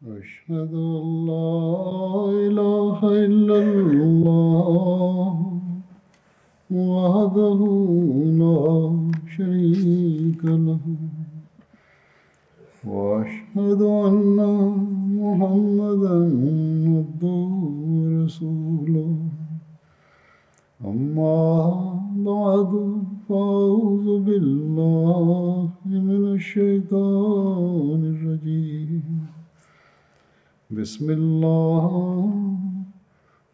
أشهد أن لا إله إلا الله وحده لا شريك له وأشهد أن محمدا عبده ورسوله أما بعد فأعوذ بالله من الشيطان الرجيم بسم الله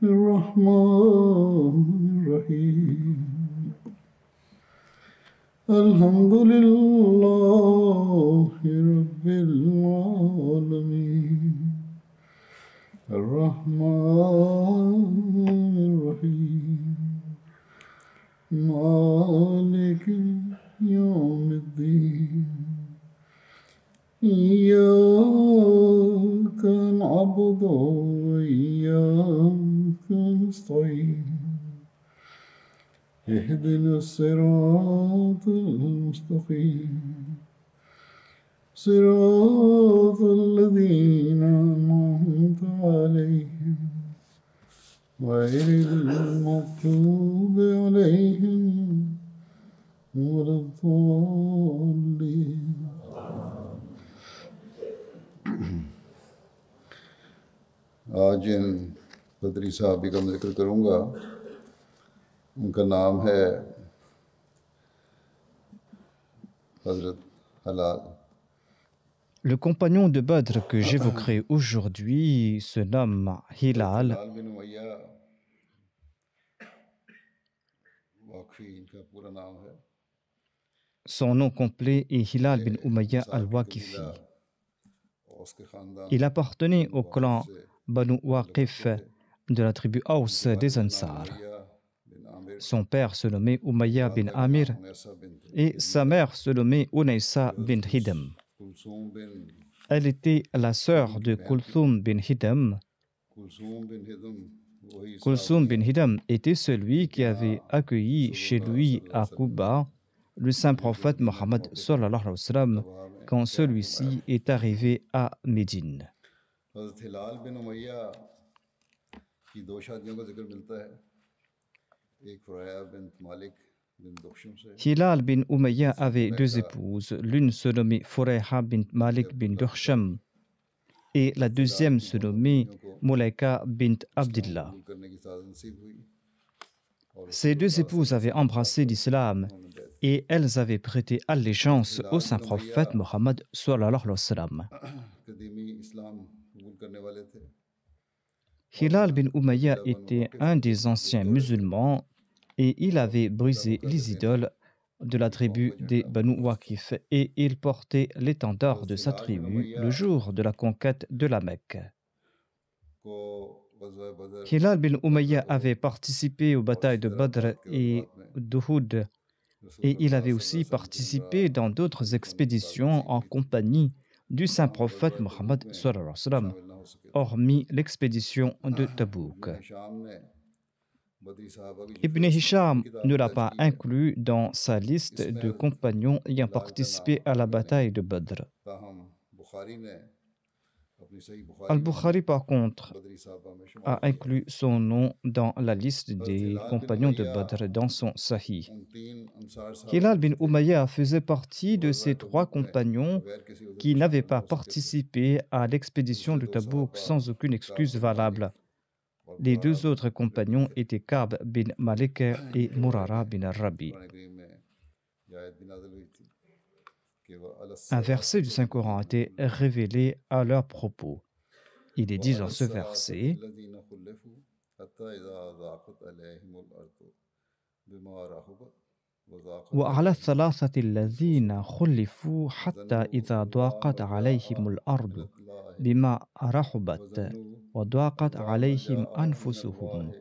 الرحمن الرحيم الحمد لله رب العالمين الرحمن الرحيم مالك يوم الدين إياك نعبد وإياك نستعين اهدنا الصراط المستقيم صراط الذين أنعمت عليهم غير المغضوب عليهم ولا الضالين आज जिन बदरी साहबी का मैं जिक्र करूँगा उनका नाम है हज़रत हलाल। Le compagnon de Badr que j'évoquerai aujourd'hui se nomme Hilal. Son nom complet est Hilal bin Umayya al-Waqifi. Il appartenait au clan Banu Waqif de la tribu Aws des Ansar. Son père se nommait Umayya bin Amir et sa mère se nommait Unaysa bin Hidam. Elle était la sœur de Kulthum bin Hidam. Kulthum bin Hidam était celui qui avait accueilli chez lui à Quba le saint prophète Mohammed sallallahu alayhi wa sallam quand celui-ci est arrivé à Médine. Hilal bin Umayya avait deux épouses. L'une se nommait Furayha bint Malik bin Duhsham et la deuxième se nommait Mulaika bint Abdillah. Ces deux épouses avaient embrassé l'islam et elles avaient prêté allégeance au saint prophète Mohammed sallallahu alayhi wa sallam. Hilal bin Umayya était un des anciens musulmans et il avait brisé les idoles de la tribu des Banu Waqif et il portait l'étendard de sa tribu le jour de la conquête de la Mecque. Hilal bin Umayya avait participé aux batailles de Badr et d'Uhud et il avait aussi participé dans d'autres expéditions en compagnie du saint prophète Mohammed sallallahu alayhi wa sallam, hormis l'expédition de Tabouk. Ibn Hisham ne l'a pas inclus dans sa liste de compagnons ayant participé à la bataille de Badr. Al-Bukhari, par contre, a inclus son nom dans la liste des compagnons de Badr dans son Sahih. Hilal bin Umayya faisait partie de ces trois compagnons qui n'avaient pas participé à l'expédition de Tabouk sans aucune excuse valable. Les deux autres compagnons étaient Ka'b bin Malik et Murara bin Rabi. Un verset du Saint-Coran a été révélé à leur propos. Il est dit dans ce verset وعلى الثلاثة الذين خلفوا حتى إذا ضاقت عليهم الأرض بما رحبت وضاقت عليهم أنفسهم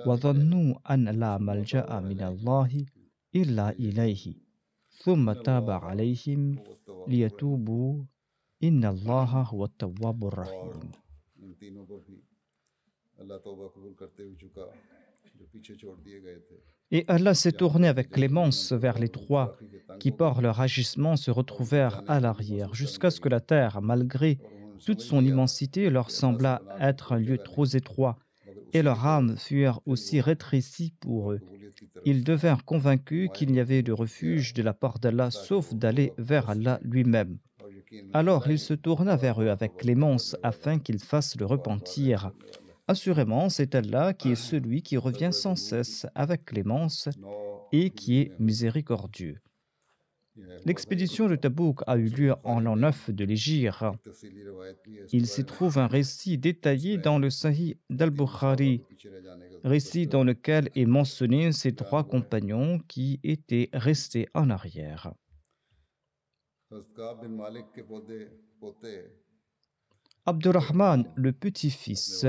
وظنوا أن لا ملجأ من الله إلا إليه ثم تاب عليهم ليتوبوا إن الله هو التواب الرحيم. Et Allah s'est tourné avec clémence vers les trois qui, par leur agissement, se retrouvèrent à l'arrière, jusqu'à ce que la terre, malgré Toute son immensité leur sembla être un lieu trop étroit et leurs âmes furent aussi rétrécies pour eux. Ils devinrent convaincus qu'il n'y avait de refuge de la part d'Allah sauf d'aller vers Allah lui-même. Alors il se tourna vers eux avec clémence afin qu'ils fassent le repentir. Assurément, c'est Allah qui est celui qui revient sans cesse avec clémence et qui est miséricordieux. L'expédition de Tabouk a eu lieu en l'an 9 de l'Hégire. Il s'y trouve un récit détaillé dans le Sahih d'Al-Bukhari, récit dans lequel est mentionné ces 3 compagnons qui étaient restés en arrière. Abdurrahman, le petit-fils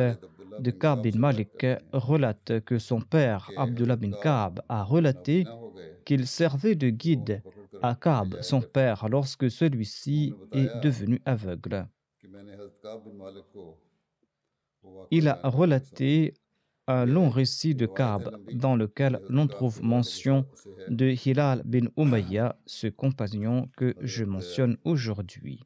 de Ka'b bin Malik, relate que son père, Abdullah bin Ka'b, a relaté qu'il servait de guide à Ka'b, son père, lorsque celui-ci est devenu aveugle. Il a relaté un long récit de Ka'b dans lequel l'on trouve mention de Hilal bin Umayya, ce compagnon que je mentionne aujourd'hui.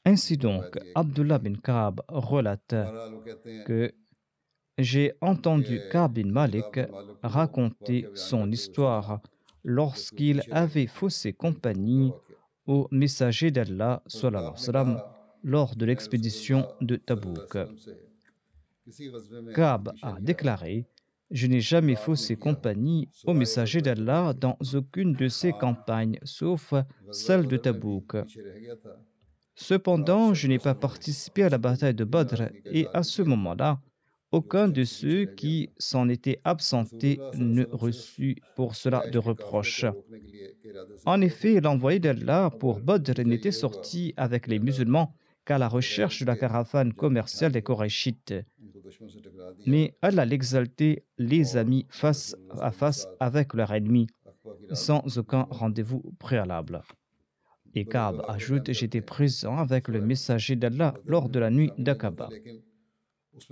Ainsi donc, Abdullah bin Ka'b relate que j'ai entendu Ka'b bin Malik raconter son histoire lorsqu'il avait faussé compagnie au messager d'Allah sallallahu alayhi wa sallam, lors de l'expédition de Tabouk. Ka'b a déclaré: je n'ai jamais faussé compagnie au messager d'Allah dans aucune de ces campagnes, sauf celle de Tabouk. Cependant, je n'ai pas participé à la bataille de Badr et à ce moment-là, aucun de ceux qui s'en étaient absentés ne reçut pour cela de reproche. En effet, l'envoyé d'Allah pour Badr n'était sorti avec les musulmans qu'à la recherche de la caravane commerciale des Korachites. Mais Allah l'exaltait les amis face à face avec leur ennemi, sans aucun rendez-vous préalable. Et Ka'b ajoute: j'étais présent avec le messager d'Allah lors de la nuit d'Aqaba.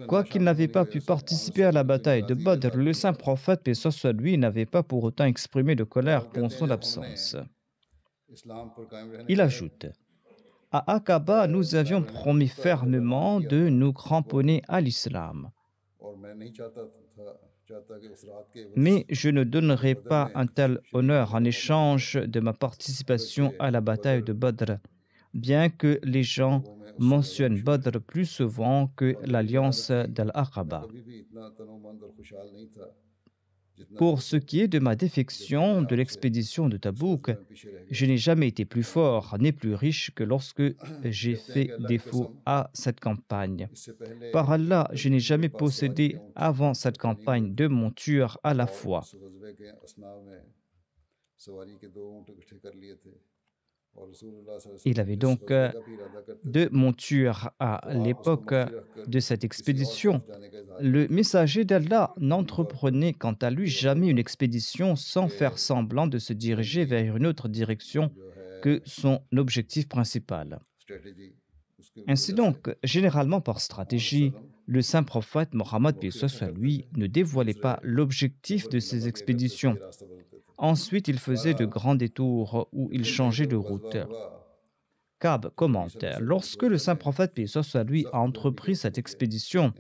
Quoiqu'il n'avait pas pu participer à la bataille de Badr, le saint prophète, paix soit lui, n'avait pas pour autant exprimé de colère pour son absence. Il ajoute: à Aqaba, nous avions promis fermement de nous cramponner à l'islam. Mais je ne donnerai pas un tel honneur en échange de ma participation à la bataille de Badr, bien que les gens mentionnent Badr plus souvent que l'alliance d'Al-Aqaba. Pour ce qui est de ma défection de l'expédition de Tabouk, je n'ai jamais été plus fort ni plus riche que lorsque j'ai fait défaut à cette campagne. Par Allah, je n'ai jamais possédé avant cette campagne 2 montures à la fois. Il avait donc 2 montures à l'époque de cette expédition. Le messager d'Allah n'entreprenait quant à lui jamais une expédition sans faire semblant de se diriger vers une autre direction que son objectif principal. Ainsi donc, généralement par stratégie, le saint prophète Mohammed lui ne dévoilait pas l'objectif de ses expéditions. Ensuite, il faisait de grands détours où il changeait de route. Ka'b commente: lorsque le saint prophète lui a entrepris cette expédition,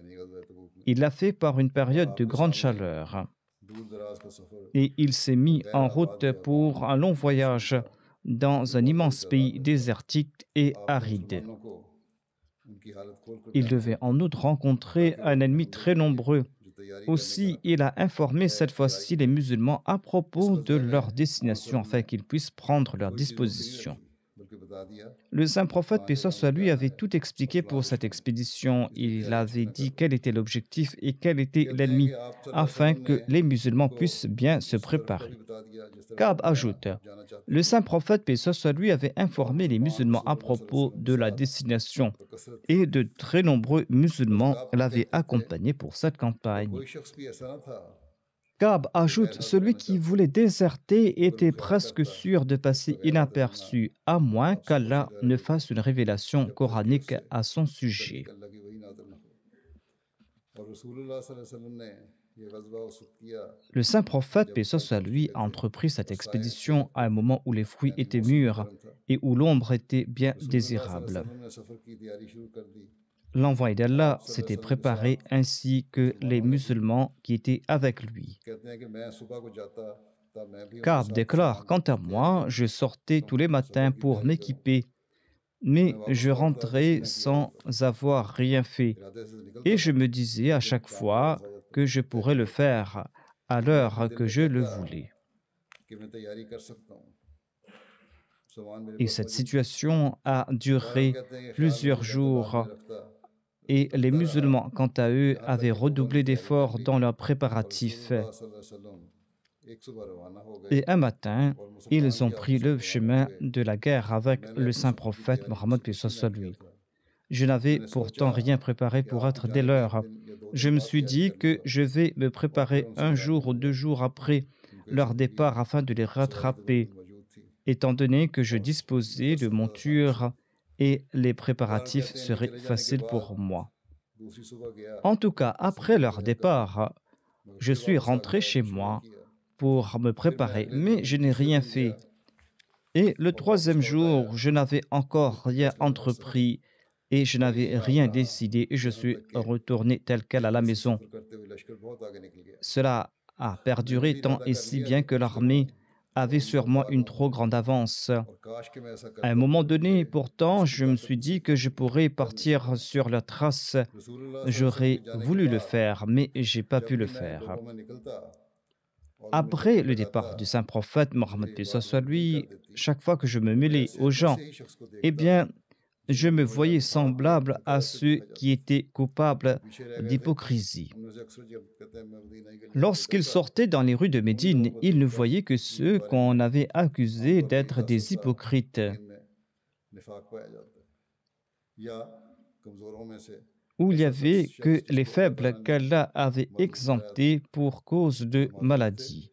il l'a fait par une période de grande chaleur. Et il s'est mis en route pour un long voyage dans un immense pays désertique et aride. Il devait en outre rencontrer un ennemi très nombreux. Aussi, il a informé cette fois-ci les musulmans à propos de leur destination afin qu'ils puissent prendre leurs dispositions. Le saint prophète, paix soit lui, avait tout expliqué pour cette expédition. Il avait dit quel était l'objectif et quel était l'ennemi, afin que les musulmans puissent bien se préparer. Ka'b ajoute: le saint prophète, paix soit lui, avait informé les musulmans à propos de la destination et de très nombreux musulmans l'avaient accompagné pour cette campagne. Ka'b ajoute: celui qui voulait déserter était presque sûr de passer inaperçu, à moins qu'Allah ne fasse une révélation coranique à son sujet. Le saint prophète, paix soit lui, a entrepris cette expédition à un moment où les fruits étaient mûrs et où l'ombre était bien désirable. L'envoyé d'Allah s'était préparé ainsi que les musulmans qui étaient avec lui. Ka'b déclare, quant à moi, je sortais tous les matins pour m'équiper, mais je rentrais sans avoir rien fait. Et je me disais à chaque fois que je pourrais le faire à l'heure que je le voulais. Et cette situation a duré plusieurs jours et les musulmans, quant à eux, avaient redoublé d'efforts dans leurs préparatifs. Et un matin, ils ont pris le chemin de la guerre avec le saint prophète Mohammed paix soit lui. Je n'avais pourtant rien préparé pour être des leurs. Je me suis dit que je vais me préparer un jour ou 2 jours après leur départ afin de les rattraper, étant donné que je disposais de montures et les préparatifs seraient faciles pour moi. En tout cas, après leur départ, je suis rentré chez moi pour me préparer, mais je n'ai rien fait. Et le 3e jour, je n'avais encore rien entrepris et je n'avais rien décidé et je suis retourné tel quel à la maison. Cela a perduré tant et si bien que l'armée avait sur moi une trop grande avance. À un moment donné, pourtant, je me suis dit que je pourrais partir sur leur trace. J'aurais voulu le faire, mais je n'ai pas pu le faire. Après le départ du saint prophète Mohammed paix soit lui, chaque fois que je me mêlais aux gens, eh bien, je me voyais semblable à ceux qui étaient coupables d'hypocrisie. Lorsqu'ils sortaient dans les rues de Médine, ils ne voyaient que ceux qu'on avait accusés d'être des hypocrites, où il n'y avait que les faibles qu'Allah avait exemptés pour cause de maladie,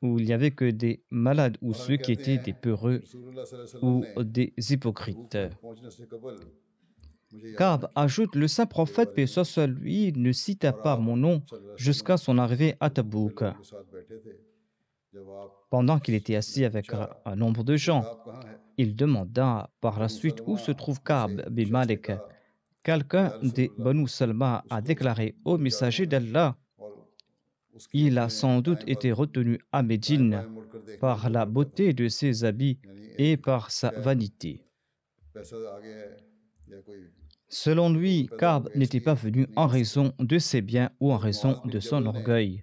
où il n'y avait que des malades ou ceux qui étaient des peureux ou des hypocrites. Ka'b ajoute, le saint prophète, paix soit lui, ne cita pas mon nom jusqu'à son arrivée à Tabouk. Pendant qu'il était assis avec un nombre de gens, il demanda par la suite où se trouve Ka'b bin Malik. Quelqu'un des Banu Salma a déclaré au messager d'Allah, il a sans doute été retenu à Médine par la beauté de ses habits et par sa vanité. Selon lui, Ka'b n'était pas venu en raison de ses biens ou en raison de son orgueil.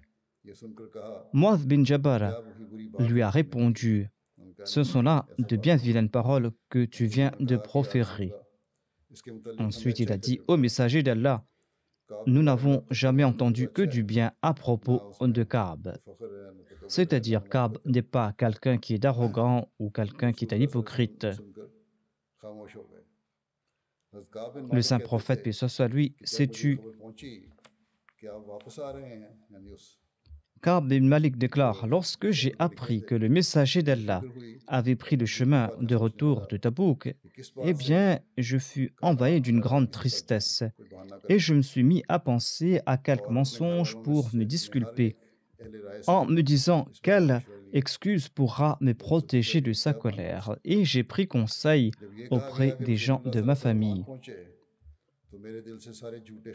Mu'adh bin Jabal lui a répondu, ce sont là de bien vilaines paroles que tu viens de proférer. Ensuite, il a dit au messager d'Allah, nous n'avons jamais entendu que du bien à propos de Ka'b. C'est-à-dire, Ka'b n'est pas quelqu'un qui est arrogant ou quelqu'un qui est un hypocrite. Le saint prophète, paix soit lui, s'est tu. Ka'b bin Malik déclare, lorsque j'ai appris que le messager d'Allah avait pris le chemin de retour de Tabouk, eh bien, je fus envahi d'une grande tristesse et je me suis mis à penser à quelques mensonges pour me disculper, en me disant quelle excuse pourra me protéger de sa colère. Et j'ai pris conseil auprès des gens de ma famille.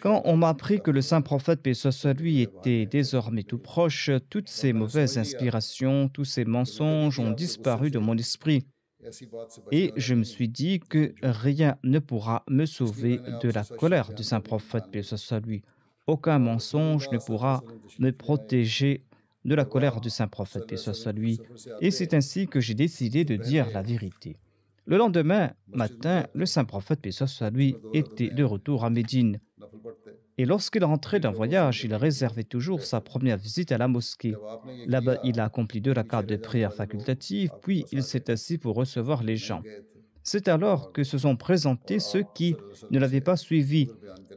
Quand on m'a appris que le saint prophète, paix soit lui, était désormais tout proche, toutes ces mauvaises inspirations, tous ces mensonges ont disparu de mon esprit. Et je me suis dit que rien ne pourra me sauver de la colère du saint prophète, paix soit lui. Aucun mensonge ne pourra me protéger de la colère du saint prophète, paix soit lui. Et c'est ainsi que j'ai décidé de dire la vérité. Le lendemain matin, le saint prophète, paix soit lui, était de retour à Médine. Et lorsqu'il rentrait d'un voyage, il réservait toujours sa première visite à la mosquée. Là-bas, il a accompli 2 rakats de prière facultative, puis il s'est assis pour recevoir les gens. C'est alors que se sont présentés ceux qui ne l'avaient pas suivi,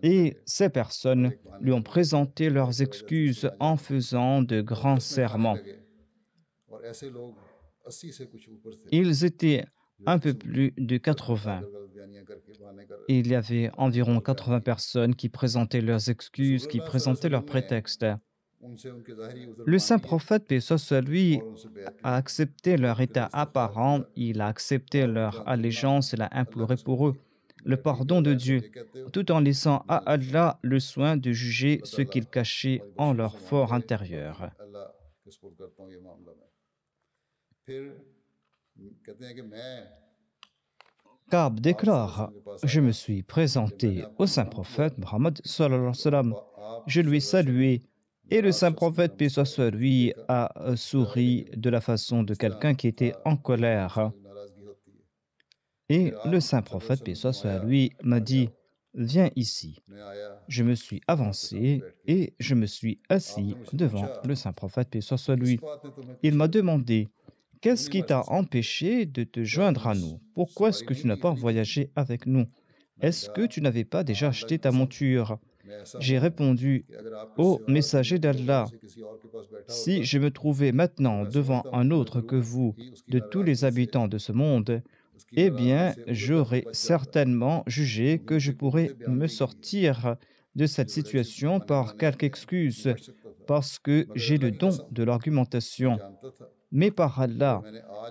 et ces personnes lui ont présenté leurs excuses en faisant de grands serments. Ils étaient un peu plus de 80. Il y avait environ 80 personnes qui présentaient leurs excuses, qui présentaient leurs prétextes. Le saint prophète, paix soit sur lui, a accepté leur état apparent, il a accepté leur allégeance, il a imploré pour eux le pardon de Dieu, tout en laissant à Allah le soin de juger ce qu'ils cachaient en leur fort intérieur. Ka'b déclare: Je me suis présenté au saint prophète Mohammed sallallahu alayhi wa sallam. Je lui ai salué et le saint prophète, paix soit sur lui, a souri de la façon de quelqu'un qui était en colère. Et le saint prophète, paix soit sur lui, m'a dit: Viens ici. Je me suis avancé et je me suis assis devant le saint prophète, paix soit sur lui. Il m'a demandé: Qu'est-ce qui t'a empêché de te joindre à nous? Pourquoi est-ce que tu n'as pas voyagé avec nous? Est-ce que tu n'avais pas déjà acheté ta monture? J'ai répondu: Ô messager d'Allah, si je me trouvais maintenant devant un autre que vous, de tous les habitants de ce monde, eh bien, j'aurais certainement jugé que je pourrais me sortir de cette situation par quelque excuse, parce que j'ai le don de l'argumentation. Mais par Allah,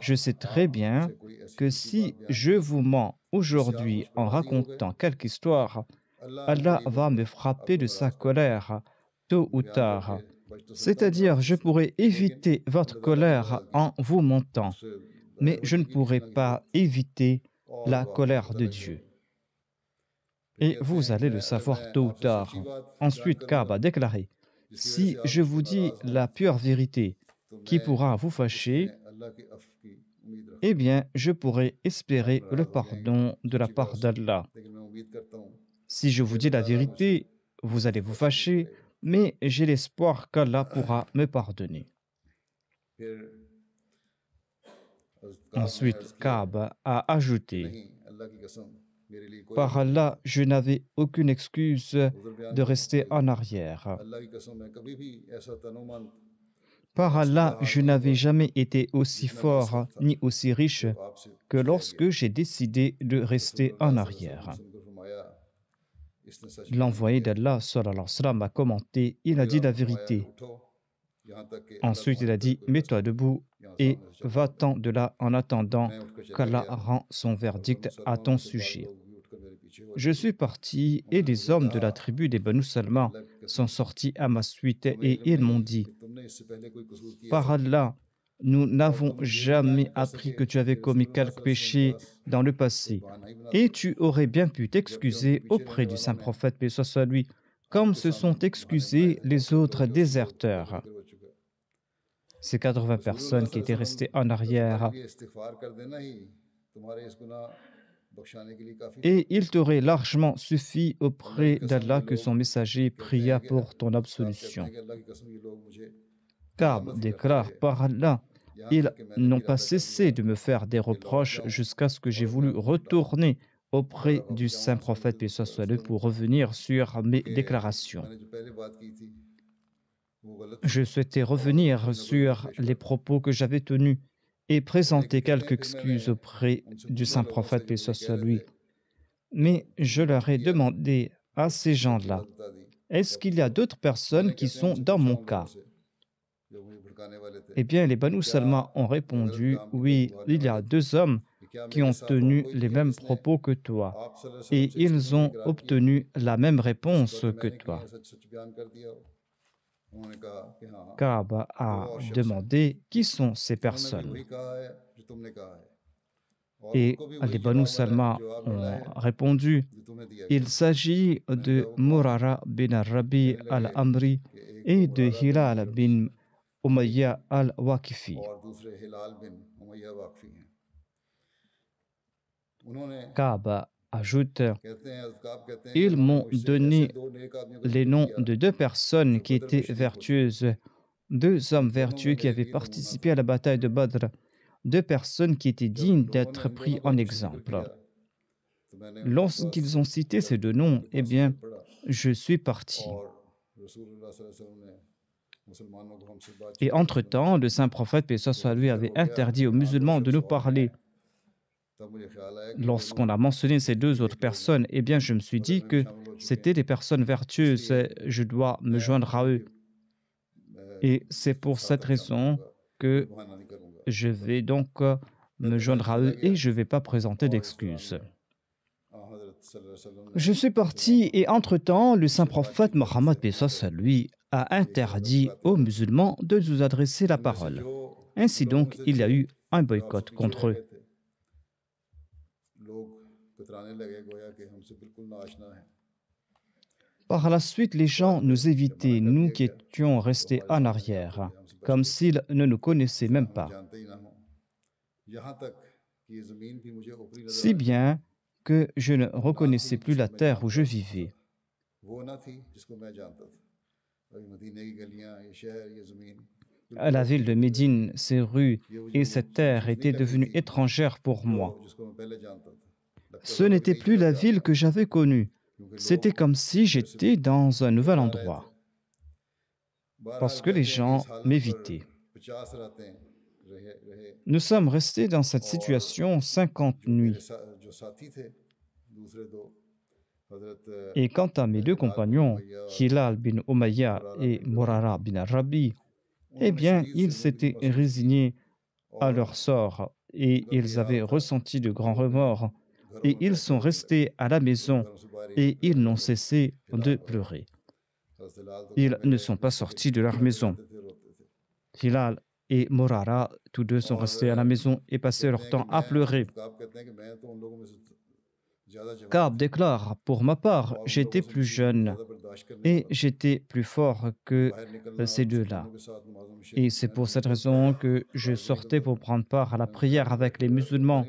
je sais très bien que si je vous mens aujourd'hui en racontant quelque histoire, Allah va me frapper de sa colère, tôt ou tard. C'est-à-dire, je pourrais éviter votre colère en vous mentant, mais je ne pourrai pas éviter la colère de Dieu. Et vous allez le savoir tôt ou tard. Ensuite, Ka'b a déclaré: Si je vous dis la pure vérité qui pourra vous fâcher, eh bien, je pourrai espérer le pardon de la part d'Allah. Si je vous dis la vérité, vous allez vous fâcher, mais j'ai l'espoir qu'Allah pourra me pardonner. Ensuite, Ka'b a ajouté: Par Allah, je n'avais aucune excuse de rester en arrière. Par Allah, je n'avais jamais été aussi fort ni aussi riche que lorsque j'ai décidé de rester en arrière. L'envoyé d'Allah sallallahu alayhi wa sallam a commenté: Il a dit la vérité. Ensuite, il a dit: Mets-toi debout et va-t'en de là en attendant qu'Allah rend son verdict à ton sujet. Je suis parti et les hommes de la tribu des Banu Salma sont sortis à ma suite et ils m'ont dit: Par Allah, nous n'avons jamais appris que tu avais commis quelque péché dans le passé et tu aurais bien pu t'excuser auprès du saint prophète, paix soit sur lui, comme se sont excusés les autres déserteurs. Ces 80 personnes qui étaient restées en arrière, et il t'aurait largement suffi auprès d'Allah que son messager pria pour ton absolution. Ka'b déclare: Par Allah, ils n'ont pas cessé de me faire des reproches jusqu'à ce que j'ai voulu retourner auprès du saint prophète, paix soit sur lui, pour revenir sur mes déclarations. Je souhaitais revenir sur les propos que j'avais tenus et présenter quelques excuses auprès du saint prophète, paix soit sur lui. Mais je leur ai demandé à ces gens-là: Est-ce qu'il y a d'autres personnes qui sont dans mon cas? Eh bien, les Banu Salma ont répondu: Oui, il y a 2 hommes qui ont tenu les mêmes propos que toi et ils ont obtenu la même réponse que toi. Ka'b a demandé: Qui sont ces personnes? Et les Banu Salma ont répondu: Il s'agit de Murara bin Rabi al-Amri et de Hilal bin Umayya al-Waqifi. Ka'b ajoute: Ils m'ont donné les noms de 2 personnes qui étaient vertueuses, 2 hommes vertueux qui avaient participé à la bataille de Badr, 2 personnes qui étaient dignes d'être pris en exemple. Lorsqu'ils ont cité ces 2 noms, eh bien, je suis parti. Et entre-temps, le saint prophète, paix soit sur lui, avait interdit aux musulmans de nous parler. Lorsqu'on a mentionné ces deux autres personnes, eh bien, je me suis dit que c'était des personnes vertueuses, et je dois me joindre à eux. Et c'est pour cette raison que je vais donc me joindre à eux et je ne vais pas présenter d'excuses. Je suis parti et entre-temps, le saint prophète Mohammed lui a interdit aux musulmans de nous adresser la parole. Ainsi donc, il y a eu un boycott contre eux. Par la suite, les gens nous évitaient, nous qui étions restés en arrière, comme s'ils ne nous connaissaient même pas. Si bien que je ne reconnaissais plus la terre où je vivais. La ville de Médine, ses rues et cette terre étaient devenues étrangères pour moi. Ce n'était plus la ville que j'avais connue. C'était comme si j'étais dans un nouvel endroit, parce que les gens m'évitaient. Nous sommes restés dans cette situation 50 nuits. Et quant à mes deux compagnons, Hilal bin Umayya et Murara bin Rabi, eh bien, ils s'étaient résignés à leur sort et ils avaient ressenti de grands remords et ils sont restés à la maison et ils n'ont cessé de pleurer. Ils ne sont pas sortis de leur maison. Hilal et Murara, tous deux sont restés à la maison et passaient leur temps à pleurer. Ka'b déclare, pour ma part, j'étais plus jeune et j'étais plus fort que ces deux-là. Et c'est pour cette raison que je sortais pour prendre part à la prière avec les musulmans.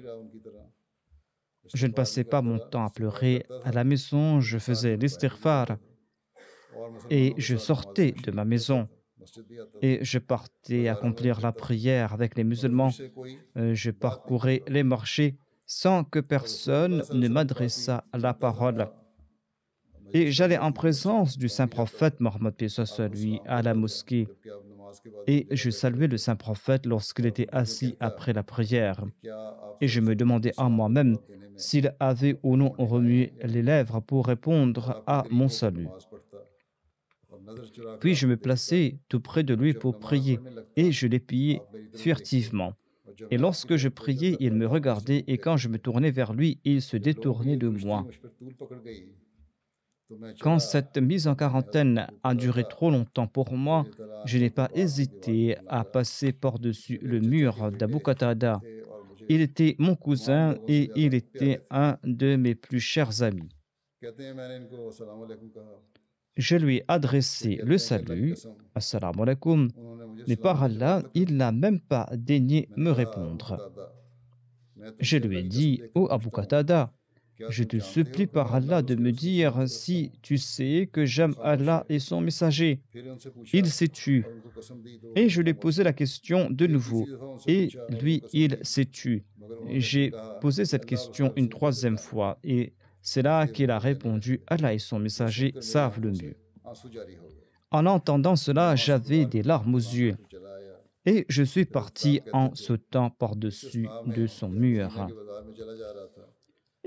Je ne passais pas mon temps à pleurer à la maison, je faisais l'istighfar et je sortais de ma maison et je partais accomplir la prière avec les musulmans. Je parcourais les marchés sans que personne ne m'adressât la parole. Et j'allais en présence du saint prophète Mohammed lui à la mosquée et je saluais le saint prophète lorsqu'il était assis après la prière. Et je me demandais en moi-même s'il avait ou non remué les lèvres pour répondre à mon salut. Puis je me plaçais tout près de lui pour prier et je l'épiais furtivement. Et lorsque je priais, il me regardait et quand je me tournais vers lui, il se détournait de moi. Quand cette mise en quarantaine a duré trop longtemps pour moi, je n'ai pas hésité à passer par-dessus le mur d'Abu Qatada. Il était mon cousin et il était un de mes plus chers amis. Je lui ai adressé le salut, Assalamu alaikum, mais par Allah, il n'a même pas daigné me répondre. Je lui ai dit, ô Abu Qatada, je te supplie par Allah de me dire si tu sais que j'aime Allah et son messager. Il s'est tu. Et je lui ai posé la question de nouveau. Et lui, il s'est tu. J'ai posé cette question une troisième fois. Et c'est là qu'il a répondu, Allah et son messager savent le mieux. En entendant cela, j'avais des larmes aux yeux. Et je suis parti en sautant par-dessus de son mur.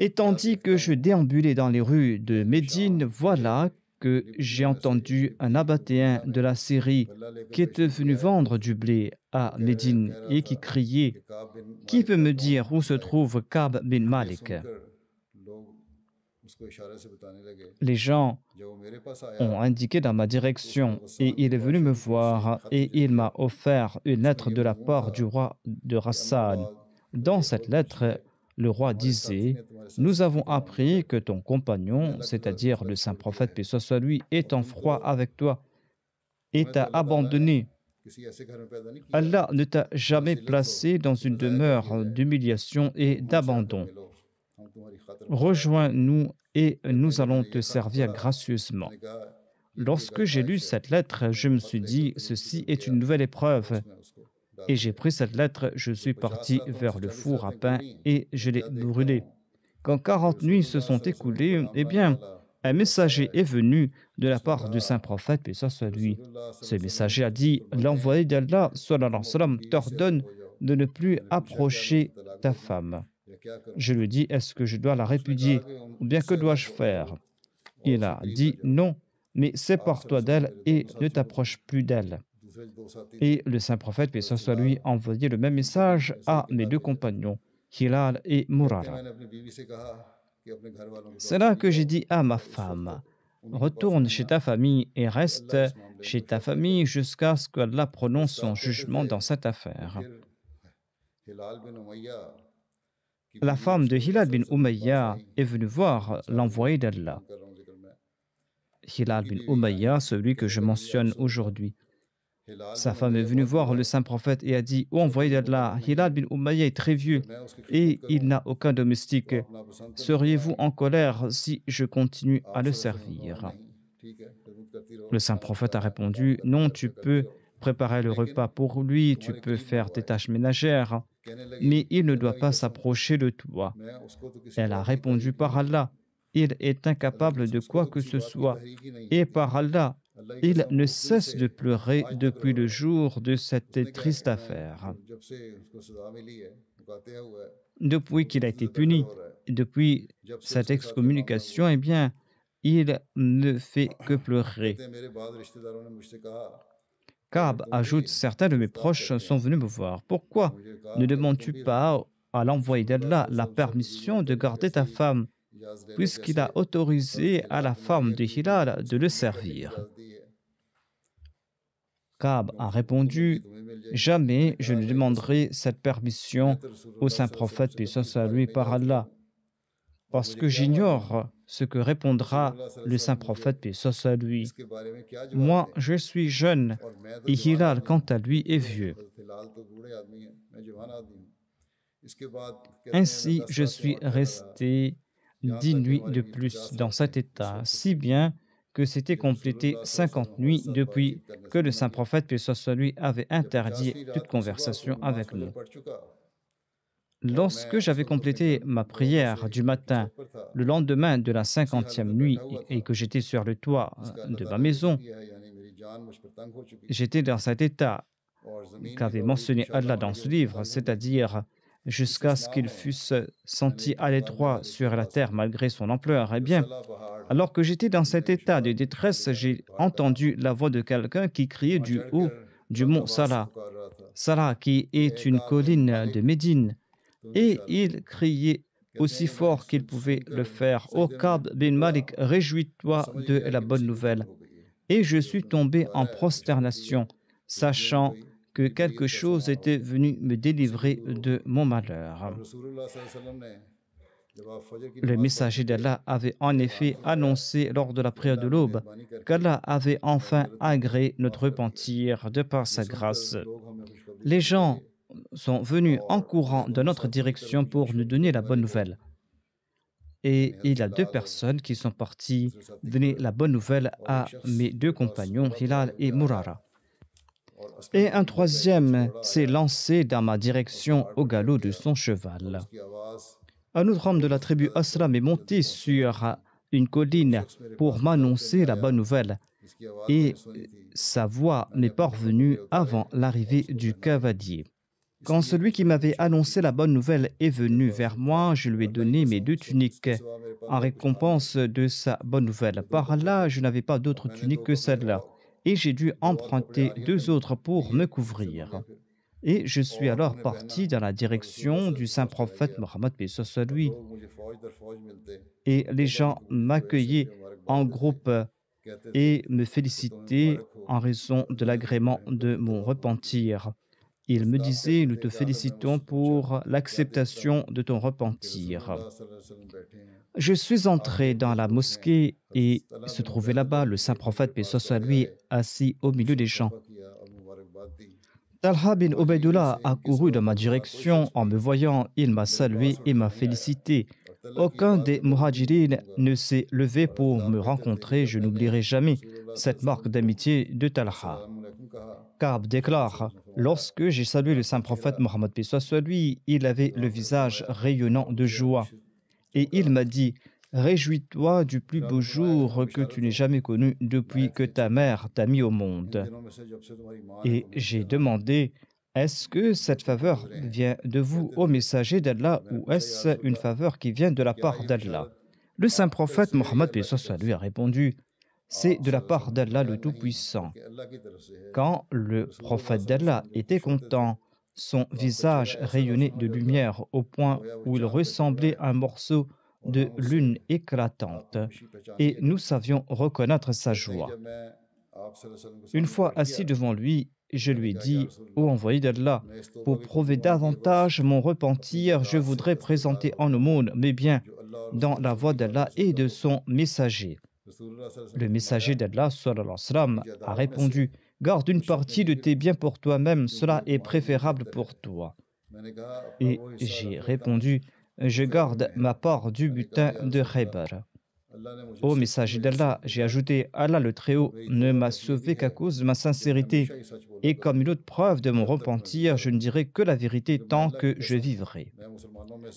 Et tandis que je déambulais dans les rues de Médine, voilà que j'ai entendu un abattéen de la Syrie qui était venu vendre du blé à Médine et qui criait « Qui peut me dire où se trouve Ka'b bin Malik ?» Les gens ont indiqué dans ma direction et il est venu me voir et il m'a offert une lettre de la part du roi de Rassan. Dans cette lettre, le roi disait « Nous avons appris que ton compagnon, c'est-à-dire le saint prophète, paix soit sur lui, est en froid avec toi et t'a abandonné. Allah ne t'a jamais placé dans une demeure d'humiliation et d'abandon. Rejoins-nous et nous allons te servir gracieusement. » Lorsque j'ai lu cette lettre, je me suis dit « Ceci est une nouvelle épreuve. » Et j'ai pris cette lettre, je suis parti vers le four à pain et je l'ai brûlé. Quand 40 nuits se sont écoulées, eh bien, un messager est venu de la part du saint prophète, paix soit sur lui. Ce messager a dit « L'envoyé d'Allah, sallallahu alayhi wa sallam, t'ordonne de ne plus approcher ta femme. » Je lui dis, est-ce que je dois la répudier ou bien que dois-je faire? Il a dit, non, mais sépare-toi d'elle et ne t'approche plus d'elle. Et le saint prophète, paix soit lui, a envoyé le même message à mes deux compagnons, Hilal et Murara. C'est là que j'ai dit à ma femme, retourne chez ta famille et reste chez ta famille jusqu'à ce qu'Allah prononce son jugement dans cette affaire. La femme de Hilal bin Umayya est venue voir l'envoyé d'Allah. Hilal bin Umayya, celui que je mentionne aujourd'hui. Sa femme est venue voir le saint prophète et a dit, ô envoyé d'Allah, Hilal bin Umayya est très vieux et il n'a aucun domestique. Seriez-vous en colère si je continue à le servir? Le saint prophète a répondu, non, tu peux préparer le repas pour lui, tu peux faire tes tâches ménagères, mais il ne doit pas s'approcher de toi. Elle a répondu, par Allah, il est incapable de quoi que ce soit, et par Allah, il ne cesse de pleurer depuis le jour de cette triste affaire. Depuis qu'il a été puni, depuis cette excommunication, eh bien, il ne fait que pleurer. Ka'b ajoute, certains de mes proches sont venus me voir. Pourquoi ne demandes-tu pas à l'envoyé d'Allah la permission de garder ta femme, puisqu'il a autorisé à la femme de Hilal de le servir? Ka'b a répondu, jamais je ne demanderai cette permission au saint prophète, paix soit lui, par Allah, parce que j'ignore ce que répondra le saint prophète, paix soit lui. Moi, je suis jeune et Hilal, quant à lui, est vieux. Ainsi, je suis resté 10 nuits de plus dans cet état, si bien que c'était complété 50 nuits depuis que le saint prophète, paix soit lui, avait interdit toute conversation avec nous. Lorsque j'avais complété ma prière du matin, le lendemain de la 50e nuit, et que j'étais sur le toit de ma maison, j'étais dans cet état qu'avait mentionné Allah dans ce livre, c'est-à-dire jusqu'à ce qu'il fût senti à l'étroit sur la terre malgré son ampleur. Eh bien, alors que j'étais dans cet état de détresse, j'ai entendu la voix de quelqu'un qui criait du haut du mont Salah. Salah, qui est une colline de Médine. Et il criait aussi fort qu'il pouvait le faire. Ô Ka'b bin Malik, réjouis-toi de la bonne nouvelle. Et je suis tombé en prosternation, sachant que quelque chose était venu me délivrer de mon malheur. Le messager d'Allah avait en effet annoncé lors de la prière de l'aube qu'Allah avait enfin agréé notre repentir de par sa grâce. Les gens sont venus en courant dans notre direction pour nous donner la bonne nouvelle. Et il y a 2 personnes qui sont parties donner la bonne nouvelle à mes 2 compagnons, Hilal et Murara. Et un 3e s'est lancé dans ma direction au galop de son cheval. Un autre homme de la tribu Aslam est monté sur une colline pour m'annoncer la bonne nouvelle. Et sa voix m'est parvenue avant l'arrivée du cavalier. Quand celui qui m'avait annoncé la bonne nouvelle est venu vers moi, je lui ai donné mes 2 tuniques en récompense de sa bonne nouvelle. Par là, je n'avais pas d'autre tunique que celle-là, et j'ai dû emprunter 2 autres pour me couvrir. Et je suis alors parti dans la direction du saint prophète Mohammed, paix soit lui. Et les gens m'accueillaient en groupe et me félicitaient en raison de l'agrément de mon repentir. Il me disait, nous te félicitons pour l'acceptation de ton repentir. Je suis entré dans la mosquée et se trouvait là-bas le saint prophète, paix soit lui, assis au milieu des gens. Talha bin Ubaydullah a couru dans ma direction. En me voyant, il m'a salué et m'a félicité. Aucun des muhajirines ne s'est levé pour me rencontrer. Je n'oublierai jamais cette marque d'amitié de Talha. Ka'b déclare, lorsque j'ai salué le saint prophète Mohammed, paix soit lui, il avait le visage rayonnant de joie. Et il m'a dit, réjouis-toi du plus beau jour que tu n'aies jamais connu depuis que ta mère t'a mis au monde. Et j'ai demandé, est-ce que cette faveur vient de vous, ô messager d'Allah, ou est-ce une faveur qui vient de la part d'Allah? Le saint prophète Mohammed lui a répondu, c'est de la part d'Allah le Tout-Puissant. Quand le prophète d'Allah était content, son visage rayonnait de lumière au point où il ressemblait à un morceau de lune éclatante, et nous savions reconnaître sa joie. Une fois assis devant lui, je lui ai dit, ô envoyé d'Allah, pour prouver davantage mon repentir, je voudrais présenter en aumône mes biens dans la voie d'Allah et de son messager. Le messager d'Allah sallallahu alayhi wa sallam, a répondu, garde une partie de tes biens pour toi-même, cela est préférable pour toi. Et j'ai répondu, je garde ma part du butin de Khaybar. Ô messager d'Allah, j'ai ajouté, Allah le Très-Haut ne m'a sauvé qu'à cause de ma sincérité, et comme une autre preuve de mon repentir, je ne dirai que la vérité tant que je vivrai.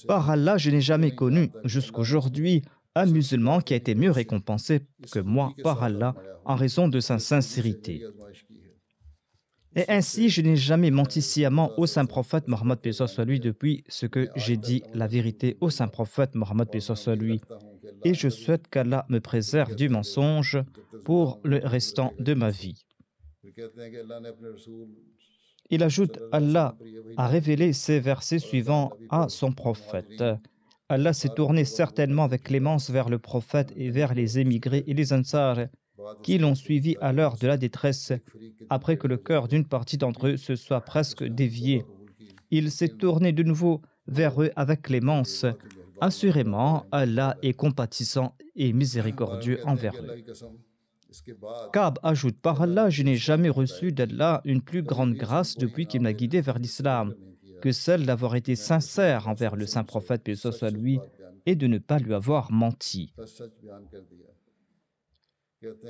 Par Allah, je n'ai jamais connu, jusqu'aujourd'hui, un musulman qui a été mieux récompensé que moi par Allah en raison de sa sincérité. Et ainsi, je n'ai jamais menti sciemment au saint prophète Mohammed paix soit lui depuis ce que j'ai dit la vérité au saint prophète Mohammed paix soit lui. Et je souhaite qu'Allah me préserve du mensonge pour le restant de ma vie. Il ajoute, Allah a révélé ces versets suivants à son prophète. Allah s'est tourné certainement avec clémence vers le prophète et vers les émigrés et les ansars qui l'ont suivi à l'heure de la détresse, après que le cœur d'une partie d'entre eux se soit presque dévié. Il s'est tourné de nouveau vers eux avec clémence. Assurément, Allah est compatissant et miséricordieux envers eux. Ka'b ajoute, par Allah, je n'ai jamais reçu d'Allah une plus grande grâce depuis qu'il m'a guidé vers l'islam que celle d'avoir été sincère envers le saint prophète, paix soit lui, et de ne pas lui avoir menti.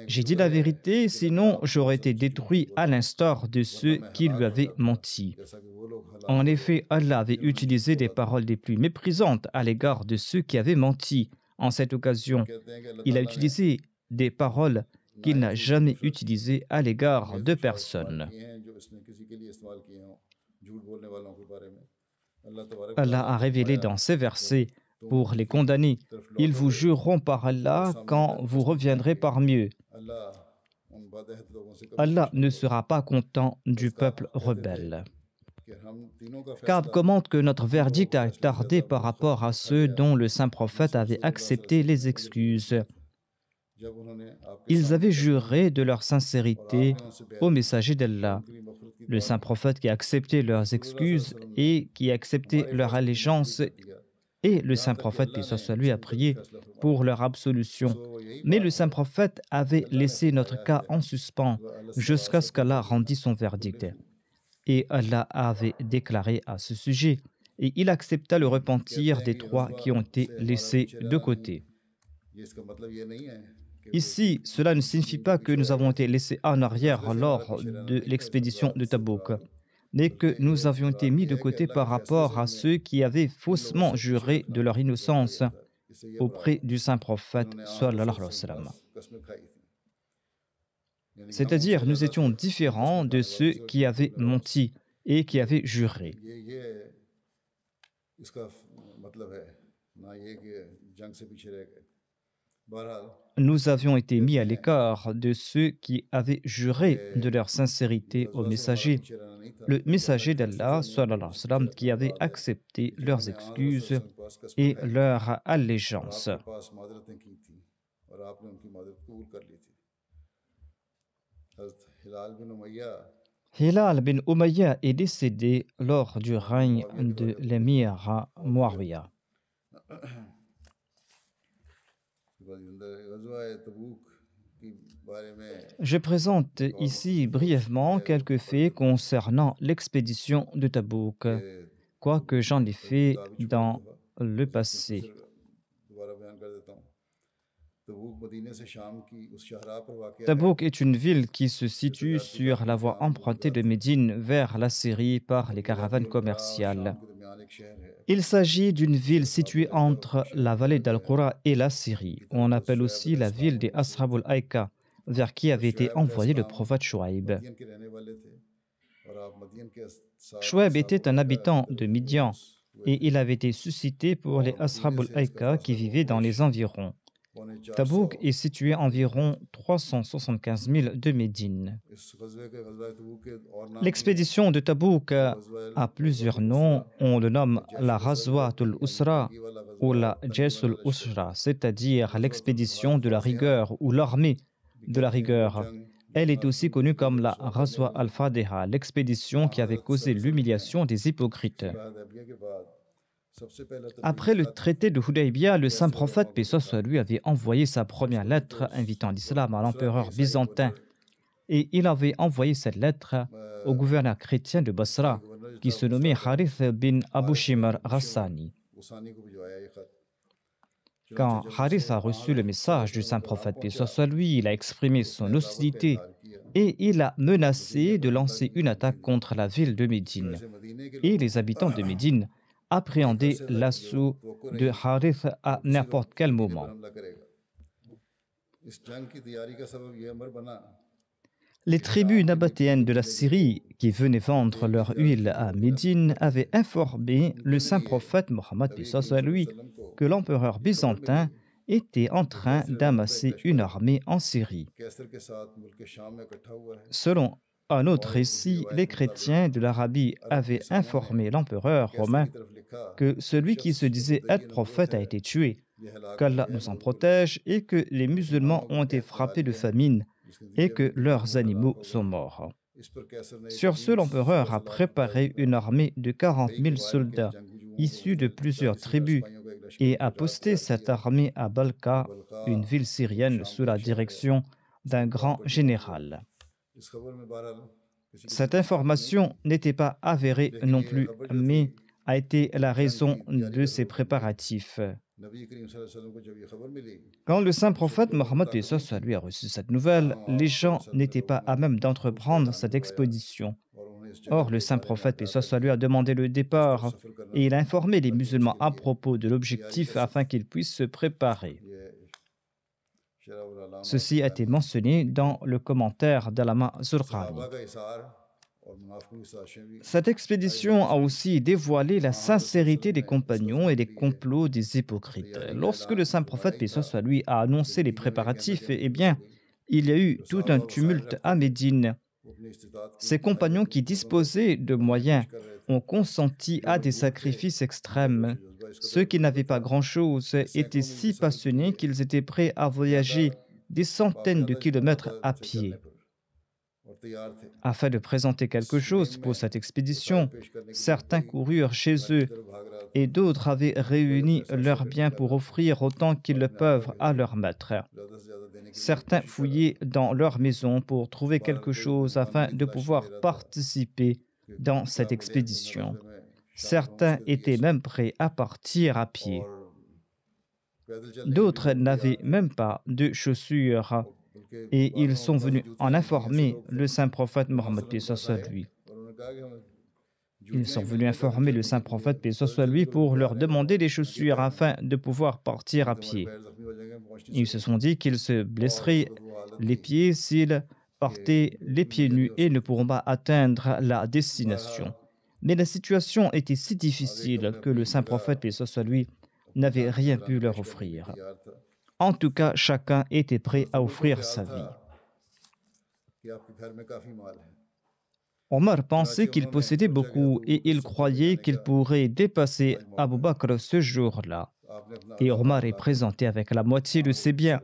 J'ai dit la vérité, sinon j'aurais été détruit à l'instar de ceux qui lui avaient menti. En effet, Allah avait utilisé des paroles les plus méprisantes à l'égard de ceux qui avaient menti. En cette occasion, il a utilisé des paroles qu'il n'a jamais utilisées à l'égard de personne. Allah a révélé dans ces versets pour les condamnés. Ils vous jureront par Allah quand vous reviendrez parmi eux. Allah ne sera pas content du peuple rebelle. Ka'b commente que notre verdict a tardé par rapport à ceux dont le saint prophète avait accepté les excuses. Ils avaient juré de leur sincérité au messager d'Allah. Le saint prophète qui a accepté leurs excuses et qui a accepté leur allégeance, et le saint prophète, paix soit lui, a prié pour leur absolution. Mais le saint prophète avait laissé notre cas en suspens jusqu'à ce qu'Allah rendit son verdict. Et Allah avait déclaré à ce sujet, et il accepta le repentir des trois qui ont été laissés de côté. Ici, cela ne signifie pas que nous avons été laissés en arrière lors de l'expédition de Tabouk, mais que nous avions été mis de côté par rapport à ceux qui avaient faussement juré de leur innocence auprès du saint prophète sallallahu alayhi wa sallam. C'est-à-dire, nous étions différents de ceux qui avaient menti et qui avaient juré. Nous avions été mis à l'écart de ceux qui avaient juré de leur sincérité au messager, le messager d'Allah, sallallahu alayhi wa sallam, qui avait accepté leurs excuses et leur allégeance. Hilal bin Umayya est décédé lors du règne de l'émir Muawiyah. Je présente ici brièvement quelques faits concernant l'expédition de Tabouk, quoique j'en ai fait dans le passé. Tabouk est une ville qui se situe sur la voie empruntée de Médine vers la Syrie par les caravanes commerciales. Il s'agit d'une ville située entre la vallée d'Al-Qura et la Syrie. On appelle aussi la ville des Ashabul Aïka, vers qui avait été envoyé le prophète Chouaïb. Chouaib était un habitant de Midian et il avait été suscité pour les Ashabul Aïka qui vivaient dans les environs. Tabouk est situé à environ 375 000 de Médine. L'expédition de Tabouk a plusieurs noms. On le nomme la Ghazwatul Usra ou la Jaysul Usra, c'est-à-dire l'expédition de la rigueur ou l'armée de la rigueur. Elle est aussi connue comme la Ghazwa al-Fadiha, l'expédition qui avait causé l'humiliation des hypocrites. Après le traité de Hudaybiyah, le saint prophète, paix soit lui, avait envoyé sa première lettre invitant l'islam à l'empereur byzantin. Et il avait envoyé cette lettre au gouverneur chrétien de Basra, qui se nommait Harith bin Abu Shimr Ghassani. Quand Harith a reçu le message du saint prophète, paix soit lui, il a exprimé son hostilité et il a menacé de lancer une attaque contre la ville de Médine. Et les habitants de Médine appréhendaient l'assaut de Harith à n'importe quel moment. Les tribus nabatéennes de la Syrie qui venaient vendre leur huile à Médine avaient informé le saint prophète Mohammed lui que l'empereur byzantin était en train d'amasser une armée en Syrie. Selon un autre récit, les chrétiens de l'Arabie avaient informé l'empereur romain que celui qui se disait être prophète a été tué, qu'Allah nous en protège et que les musulmans ont été frappés de famine et que leurs animaux sont morts. Sur ce, l'empereur a préparé une armée de 40 000 soldats issus de plusieurs tribus et a posté cette armée à Balqa, une ville syrienne sous la direction d'un grand général. Cette information n'était pas avérée non plus, mais a été la raison de ces préparatifs. Quand le saint prophète Mohammed lui a reçu cette nouvelle, les gens n'étaient pas à même d'entreprendre cette expédition. Or, le saint prophète lui a demandé le départ et il a informé les musulmans à propos de l'objectif afin qu'ils puissent se préparer. Ceci a été mentionné dans le commentaire d'Allama Zurqani. Cette expédition a aussi dévoilé la sincérité des compagnons et les complots des hypocrites. Lorsque le saint prophète, paix soit lui, a annoncé les préparatifs, eh bien, il y a eu tout un tumulte à Médine. Ses compagnons qui disposaient de moyens ont consenti à des sacrifices extrêmes. Ceux qui n'avaient pas grand-chose étaient si passionnés qu'ils étaient prêts à voyager des centaines de kilomètres à pied. Afin de présenter quelque chose pour cette expédition, certains coururent chez eux et d'autres avaient réuni leurs biens pour offrir autant qu'ils le peuvent à leur maître. Certains fouillaient dans leur maison pour trouver quelque chose afin de pouvoir participer dans cette expédition. Certains étaient même prêts à partir à pied. D'autres n'avaient même pas de chaussures et ils sont venus en informer le saint prophète Mohammed lui. Ils sont venus informer le saint prophète lui pour leur demander des chaussures afin de pouvoir partir à pied. Ils se sont dit qu'ils se blesseraient les pieds s'ils partaient les pieds nus et ne pourront pas atteindre la destination. Mais la situation était si difficile que le saint prophète lui n'avait rien pu leur offrir. En tout cas, chacun était prêt à offrir sa vie. Omar pensait qu'il possédait beaucoup et il croyait qu'il pourrait dépasser Abu Bakr ce jour-là. Et Omar est présenté avec la moitié de ses biens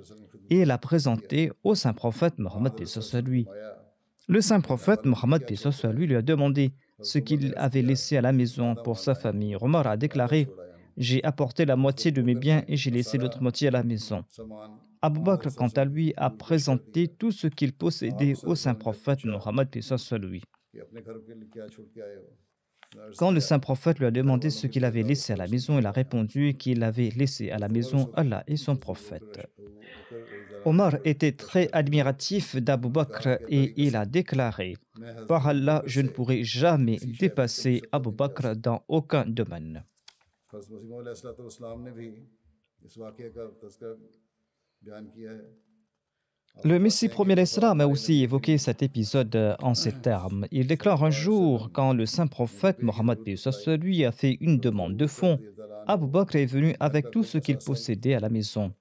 et l'a présenté au saint prophète Mohammed lui. Le saint prophète Mohammed lui a demandé ce qu'il avait laissé à la maison pour sa famille. Omar a déclaré: j'ai apporté la moitié de mes biens et j'ai laissé l'autre moitié à la maison. Abu Bakr, quant à lui, a présenté tout ce qu'il possédait au saint prophète Mohammed lui. Quand le saint prophète lui a demandé ce qu'il avait laissé à la maison, il a répondu qu'il avait laissé à la maison Allah et son prophète. Omar était très admiratif d'Abu Bakr et il a déclaré: par Allah, je ne pourrai jamais dépasser Abu Bakr dans aucun domaine. Le Messie premier l'Islam a aussi évoqué cet épisode en ces termes. Il déclare un jour, quand le saint prophète Mohammed lui a fait une demande de fonds, Abu Bakr est venu avec tout ce qu'il possédait à la maison.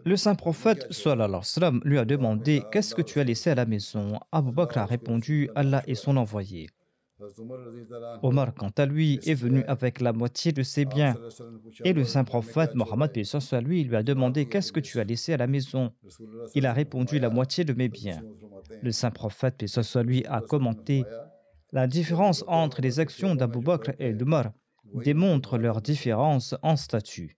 Le saint prophète sallallahu alayhi wa sallam lui a demandé « Qu'est-ce que tu as laissé à la maison ?» Abu Bakr a répondu « Allah et son envoyé ». Omar, quant à lui, est venu avec la moitié de ses biens. Et le saint prophète Mohammed lui a demandé « Qu'est-ce que tu as laissé à la maison ?» Il a répondu « La moitié de mes biens ». Le saint prophète lui a commenté « La différence entre les actions d'Abu Bakr et d'Omar démontre leur différence en statut. »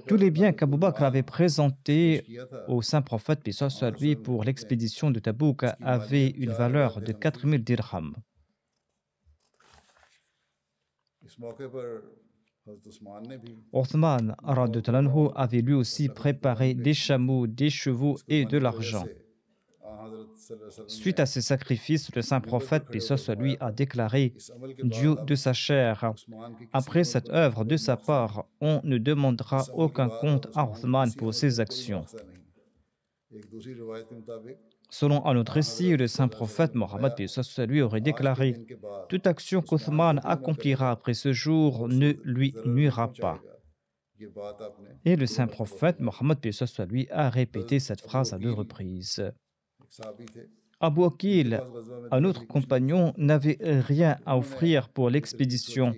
Tous les biens qu'Abu Bakr avait présentés au saint prophète lui pour l'expédition de Tabouk avaient une valeur de 4000 dirhams. Othman avait lui aussi préparé des chameaux, des chevaux et de l'argent. Suite à ces sacrifices, le saint prophète, paix soit lui, a déclaré « Dieu de sa chair, après cette œuvre de sa part, on ne demandera aucun compte à Othman pour ses actions. » Selon un autre récit, le saint prophète Mohammed lui aurait déclaré « Toute action qu'Othman accomplira après ce jour ne lui nuira pas. » Et le saint prophète Mohammed lui a répété cette phrase à 2 reprises. Abu Aqil, un autre compagnon, n'avait rien à offrir pour l'expédition.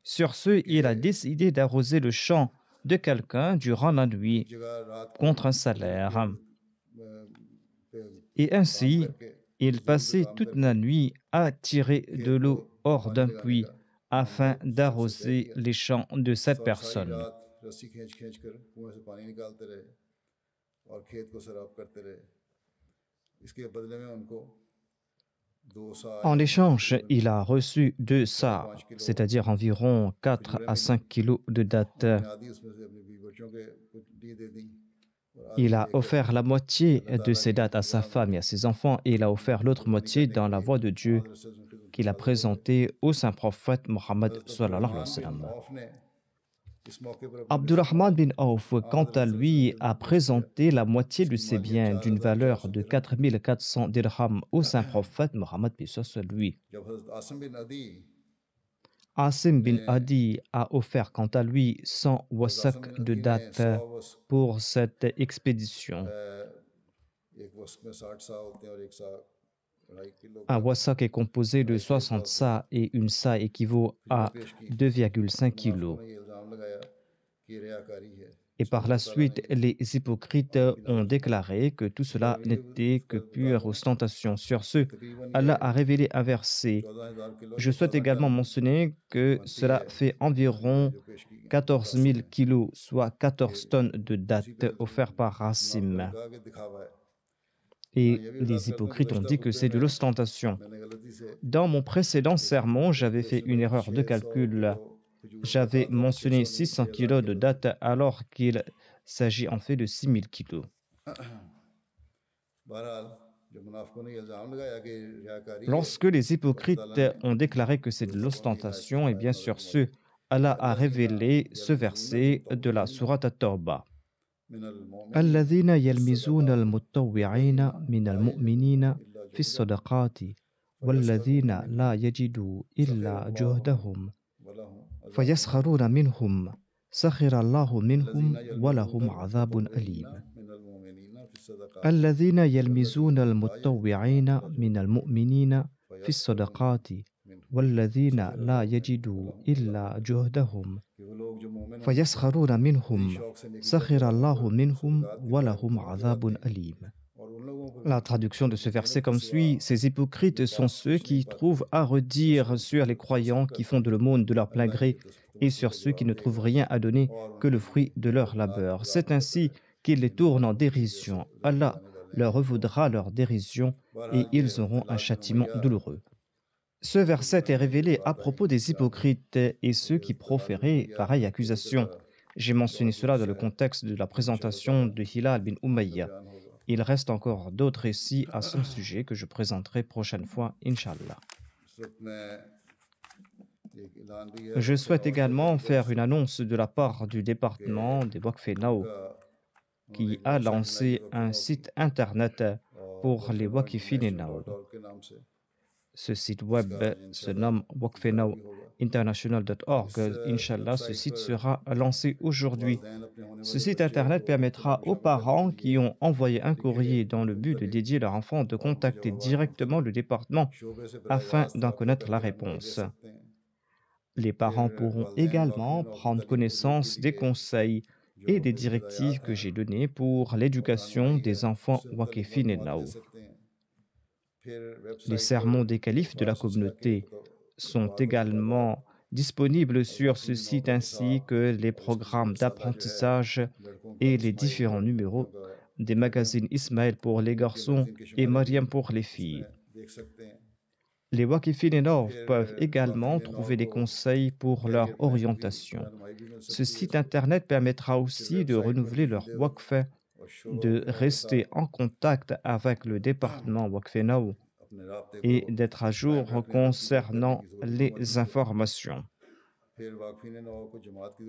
Sur ce, il a décidé d'arroser le champ de quelqu'un durant la nuit contre un salaire. Et ainsi, il passait toute la nuit à tirer de l'eau hors d'un puits afin d'arroser les champs de cette personne. En échange, il a reçu 2 sa, c'est-à-dire environ 4 à 5 kilos de dattes. Il a offert la moitié de ces dattes à sa femme et à ses enfants, et il a offert l'autre moitié dans la voie de Dieu qu'il a présentée au saint prophète Mohammed sallallahu alayhi wa sallam. Abdurrahman bin Auf, quant à lui, a présenté la moitié de ses biens d'une valeur de 4400 dirhams au saint prophète Mohammed lui. Asim bin Adi a offert quant à lui 100 wasak de dattes pour cette expédition. Un wasak est composé de 60 sa et une sa équivaut à 2,5 kilos. Et par la suite, les hypocrites ont déclaré que tout cela n'était que pure ostentation. Sur ce, Allah a révélé un verset. Je souhaite également mentionner que cela fait environ 14 000 kilos, soit 14 tonnes de dattes offertes par Asim. Et les hypocrites ont dit que c'est de l'ostentation. Dans mon précédent sermon, j'avais fait une erreur de calcul. J'avais mentionné 600 kilos de dattes alors qu'il s'agit en fait de 6000 kilos. Lorsque les hypocrites ont déclaré que c'est de l'ostentation, et bien sûr ce, Allah a révélé ce verset de la sourate At-Tawbah. الذين يلمزون المتطوعين من المؤمنين في الصدقات والذين لا يجدوا إلا جهدهم فيسخرون منهم سخر الله منهم ولهم عذاب أليم. الذين يلمزون المتطوعين من المؤمنين في الصدقات والذين لا يجدوا إلا جهدهم فيسخرون منهم سخر الله منهم ولهم عذاب أليم. La traduction de ce verset comme suit: ces hypocrites sont ceux qui trouvent à redire sur les croyants qui font de l'aumône de leur plein gré et sur ceux qui ne trouvent rien à donner que le fruit de leur labeur. C'est ainsi qu'ils les tournent en dérision. Allah leur revaudra leur dérision et ils auront un châtiment douloureux. Ce verset est révélé à propos des hypocrites et ceux qui proféraient pareille accusation. J'ai mentionné cela dans le contexte de la présentation de Hilal bin Umayya. Il reste encore d'autres récits à son sujet que je présenterai prochaine fois, Inch'Allah. Je souhaite également faire une annonce de la part du département des Waqf Now qui a lancé un site internet pour les Waqifin Now. Ce site web se nomme waqfnowinternational.org. Inch'Allah, ce site sera lancé aujourd'hui. Ce site internet permettra aux parents qui ont envoyé un courrier dans le but de dédier leur enfant de contacter directement le département afin d'en connaître la réponse. Les parents pourront également prendre connaissance des conseils et des directives que j'ai données pour l'éducation des enfants Waqifin Now. Les sermons des califes de la communauté sont également disponibles sur ce site ainsi que les programmes d'apprentissage et les différents numéros des magazines Ismaël pour les garçons et Mariam pour les filles. Les Waqifin Now peuvent également trouver des conseils pour leur orientation. Ce site internet permettra aussi de renouveler leur Waqf, de rester en contact avec le département Waqf Now et d'être à jour concernant les informations.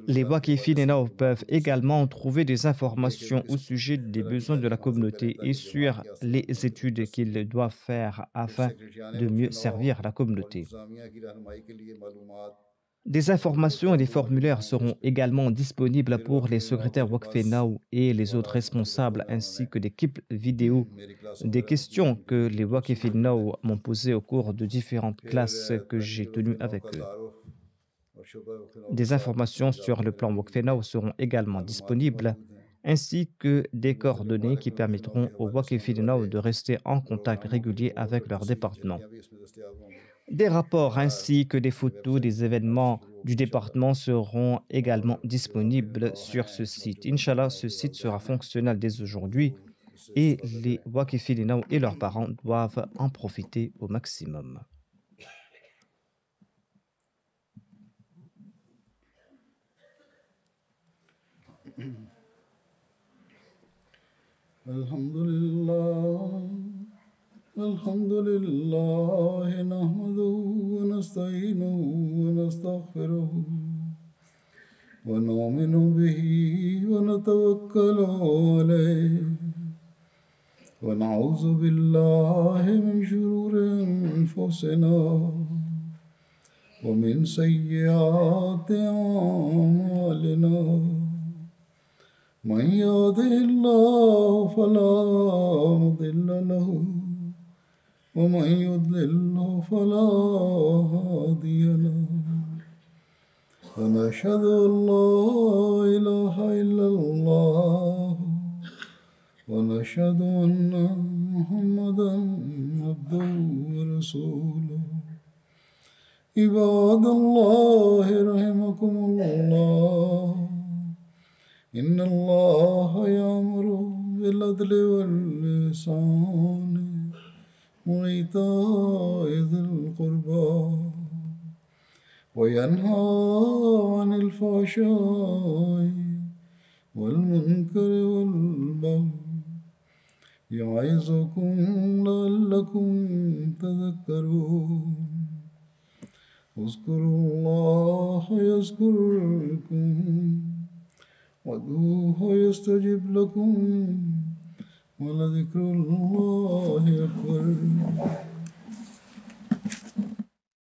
Les Waqifin Now peuvent également trouver des informations au sujet des besoins de la communauté et sur les études qu'ils doivent faire afin de mieux servir la communauté. Des informations et des formulaires seront également disponibles pour les secrétaires Waqf Now et les autres responsables, ainsi que des clips vidéo des questions que les Waqifin Now m'ont posées au cours de différentes classes que j'ai tenues avec eux. Des informations sur le plan Waqf Now seront également disponibles, ainsi que des coordonnées qui permettront aux Waqifin Now de rester en contact régulier avec leur département. Des rapports ainsi que des photos des événements du département seront également disponibles sur ce site. Inch'Allah, ce site sera fonctionnel dès aujourd'hui et les Waqifin Now et leurs parents doivent en profiter au maximum. الحمد لله نحمده ونستعينه ونستغفره ونؤمن به ونتوكل عليه ونعوذ بالله من شرور أنفسنا ومن سيئات أعمالنا من يهده الله فلا مضل له ومن يضلل فلا هادي له ونشهد أن لا إله إلا الله ونشهد أن محمدا عبده ورسوله عباد الله رحمكم الله إن الله يأمر بالعدل والإحسان وإيتاء ذي القربى وينهى عن الفحشاء والمنكر والبغي يعظكم لعلكم تذكرون اذكروا الله يذكركم وادعوه يستجب لكم ولذكر الله أكبر